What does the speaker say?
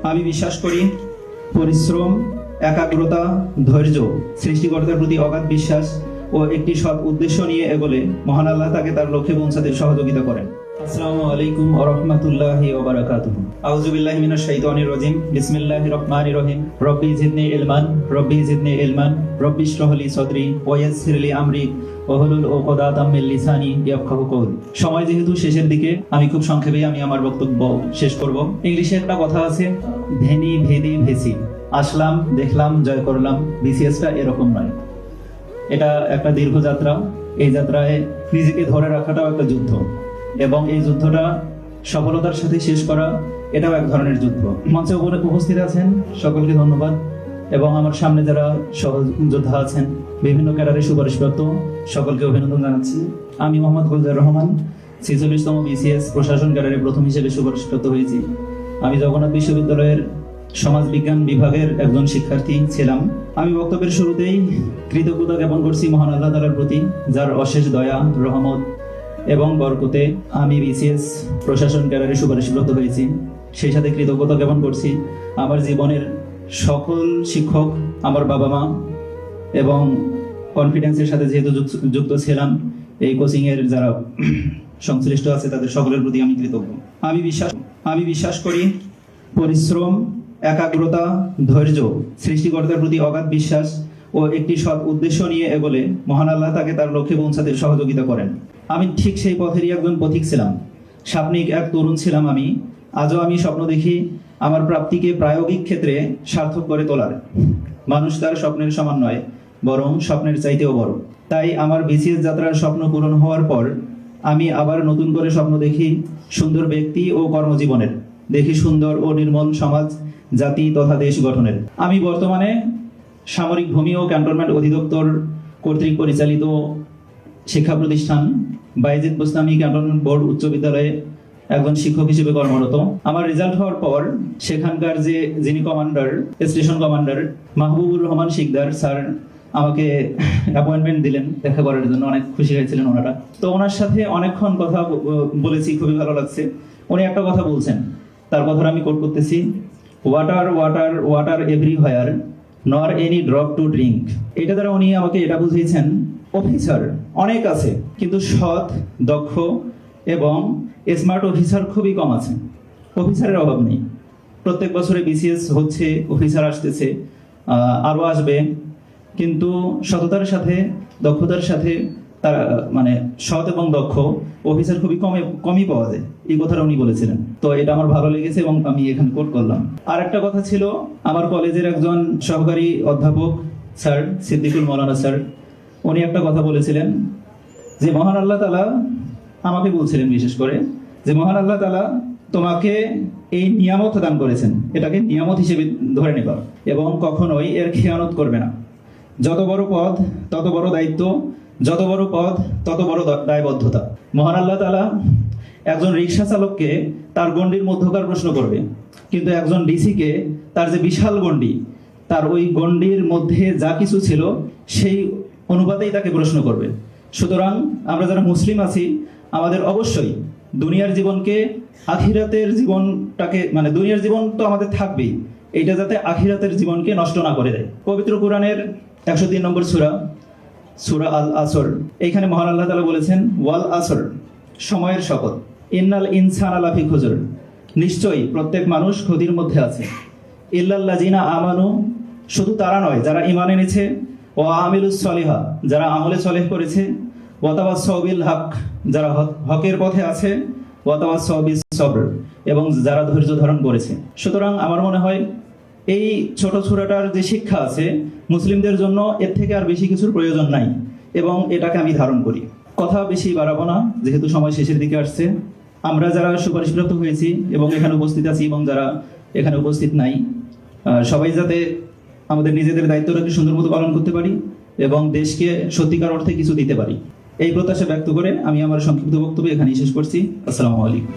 আমি বিশ্বাস করি পরিশ্রম, একাগ্রতা, ধৈর্য, সৃষ্টিকর্তার প্রতি অগাধ বিশ্বাস ও একটি সৎ উদ্দেশ্য নিয়ে এগোলে মহান আল্লাহ তাকে তার লক্ষ্যে পৌঁছাতে সহযোগিতা করেন। আসসালামু আলাইকুম ওয়া রাহমাতুল্লাহি ওয়া বারাকাতুহু। আউযু বিল্লাহি মিনাশ শাইতানির রাজিম। বিসমিল্লাহির রহমানির রহিম। রব্বি জিদনি ইলমান, রব্বি জিদনি ইলমান, রব্বি ইশরাহ লি সাদরি ওয়া ইয়াসসির লি আমরি ওয়াহলুল উকদাতাম মিন লিসানি ইয়াফকাহু কওলি। সময় যেহেতু শেষের দিকে, আমি খুব সংক্ষেপে আমার বক্তব্য শেষ করব। ইংলিশে একটা কথা আছে, ভেনি ভেদি ভেসি। আসলাম, দেখলাম, জয় করলাম। বিসিএসটা এরকম নয়, এটা একটা দীর্ঘ যাত্রা। এই যাত্রায় নিজেকে ধরে রাখাটাও একটা যুদ্ধ, এবং এই যুদ্ধটা সফলতার সাথে শেষ করা এটাও এক ধরনের যুদ্ধ। মঞ্চে উপস্থিত আছেন সকলকে ধন্যবাদ, এবং আমার সামনে যারা সহযোদ্ধা আছেন, বিভিন্ন ক্যাডারে সুপারিশপ্রাপ্ত, সকলকে অভিনন্দন জানাচ্ছি। আমি মোহাম্মদ গুলজার রহমান, 46তম বিসিএস প্রশাসন ক্যাডারে প্রথম হিসেবে সুপারিশপ্রাপ্ত হয়েছি। আমি জগন্নাথ বিশ্ববিদ্যালয়ের সমাজ বিজ্ঞান বিভাগের একজন শিক্ষার্থী ছিলাম। আমি বক্তব্যের শুরুতেই কৃতজ্ঞতা জ্ঞাপন করছি মহান আল্লাহ তাআলার প্রতি, যার অশেষ দয়া, রহমত এবং বরকতে আমি বিসিএস প্রশাসন ক্যাডারে সুপারিশপ্রাপ্ত হয়েছি। সেই সাথে কৃতজ্ঞতা জ্ঞাপন করছি আমার জীবনের সকল শিক্ষক, আমার বাবা মা, এবং কনফিডেন্সের সাথে যেহেতু যুক্ত ছিলাম, এই কোচিংয়ের যারা সংশ্লিষ্ট আছে তাদের সকলের প্রতি আমি কৃতজ্ঞ। আমি বিশ্বাস করি পরিশ্রম, একাগ্রতা, ধৈর্য, সৃষ্টিকর্তার প্রতি অগাধ বিশ্বাস ও একটি সৎ উদ্দেশ্য নিয়ে এগোলে মহান আল্লাহ তাকে তার লক্ষ্যে পৌঁছাতে সহযোগিতা করেন। আমি ঠিক সেই পথেরই একজন পথিক ছিলাম, স্বপ্নিক এক তরুণ ছিলাম আমি। আজও আমি স্বপ্ন দেখি আমার প্রাপ্তিকে প্রায়োগিক ক্ষেত্রে সার্থক করে তোলার। মানুষ তার স্বপ্নের সমান নয়, বরং স্বপ্নের চাইতেও বড়। তাই আমার বিসিএস যাত্রার স্বপ্ন পূরণ হওয়ার পর আমি আবার নতুন করে স্বপ্ন দেখি সুন্দর ব্যক্তি ও কর্মজীবনের, দেখি সুন্দর ও নির্মল সমাজ, জাতি তথা দেশ গঠনের। আমি বর্তমানে সামরিক ভূমি ও ক্যান্টনমেন্ট অধিদপ্তর কর্তৃক পরিচালিত শিক্ষা প্রতিষ্ঠান বাইজিদ বোস্তামি ক্যান্টনমেন্ট বোর্ড উচ্চ বিদ্যালয়ে একজন শিক্ষক হিসেবে কর্মরত। আমার রেজাল্ট হওয়ার পর সেখানকার যিনি commander, station commander Mahbubur Rahman Shikder sir আমাকে অ্যাপয়েন্টমেন্ট দিলেন দেখা করার জন্য। অনেক খুশি হয়েছিলেন ওনারা। তো ওনার সাথে অনেকক্ষণ কথা বলেছি, খুবই ভালো লাগছে। উনি একটা কথা বলছেন, তার কথাটা আমি কোট করতেছি, ওয়াটার ওয়াটার ওয়াটার এভরিহোয়ার, নর এনি ড্রপ টু ড্রিঙ্ক। এটা দ্বারা উনি আমাকে এটা বুঝিয়েছেন, অফিসার অনেক আছে, কিন্তু সৎ, দক্ষ এবং স্মার্ট অফিসার খুবই কম আছে। অফিসারের অভাব নেই। প্রত্যেক বছরে বিসিএস হচ্ছে, অফিসার আসতেছে, আরও আসবে, কিন্তু সততার সাথে, দক্ষতার সাথে তারা সৎ এবং দক্ষ অফিসার খুবই কমই পাওয়া যায়। এই কথাটা উনি বলেছিলেন। তো এটা আমার ভালো লেগেছে এবং আমি এখানে কোট করলাম। আর একটা কথা ছিল, আমার কলেজের একজন সহকারী অধ্যাপক স্যার সিদ্দিকুল মৌলানা স্যার, উনি একটা কথা বলেছিলেন যে মহান আল্লাহ তাআলা আমাকে বলছিলেন বিশেষ করে, যে মহান আল্লাহ তাআলা তোমাকে এই নিয়ামত দান করেছেন, এটাকে নিয়ামত হিসেবে ধরে নেবা এবং কখনোই এর খেয়ানত করবে না। যত বড় পদ তত বড় দায়িত্ব, যত বড় পদ তত বড় দায়বদ্ধতা। মহান আল্লাহ তাআলা একজন রিক্সা চালককে তার গণ্ডির মধ্যকার প্রশ্ন করবে, কিন্তু একজন ডিসিকে তার যে বিশাল গণ্ডি, তার ওই গণ্ডির মধ্যে যা কিছু ছিল সেই অনুপাতেই তাকে প্রশ্ন করবে। সুতরাং আমরা যারা মুসলিম আছি, আমাদের অবশ্যই দুনিয়ার জীবনকে আখিরাতের জীবনটাকে, দুনিয়ার জীবন তো আমাদের থাকবেই, এইটা যাতে আখিরাতের জীবনকে নষ্ট না করে দেয়। পবিত্র কোরআনের 103 নম্বর সূরা আল আসর, এইখানে মহান আল্লাহ তাআলা বলেছেন ওয়াল আসর, সময়ের শপথ, ইন্নাল ইনসানা লাফি খুসর, নিশ্চয়ই প্রত্যেক মানুষ ক্ষতির মধ্যে আছে। ইল্লাল্লাযিনা আমানু, শুধু তারা নয় যারা ঈমান এনেছে, ওয়া আমিলুস সলিহা, যারা আমলে সলেহ করেছে, ওয়া তাওয়াসসাউ বিল হক, যারা হকের পথে আছে, ওয়া তাওয়াসসাউ বিস সবর, এবং যারা ধৈর্য ধারণ করেছে। সুতরাং আমার মনে হয় এই ছোট সূরাটার যে শিক্ষা আছে, মুসলিমদের জন্য এর থেকে আর বেশি কিছুর প্রয়োজন নাই, এবং এটাকে আমি ধারণ করি। কথা বেশি বাড়াবো না, যেহেতু সময় শেষের দিকে আসছে। আমরা যারা সুপারিশপ্রাপ্ত হয়েছি এবং এখানে উপস্থিত আছি এবং যারা এখানে উপস্থিত নাই, সবাই যাতে আমাদের নিজেদের দায়িত্বটাকে সুন্দর মতো পালন করতে পারি এবং দেশকে সত্যিকার অর্থে কিছু দিতে পারি, এই প্রত্যাশা ব্যক্ত করে আমি আমার সংক্ষিপ্ত বক্তব্য এখানেই শেষ করছি। আসসালামু আলাইকুম।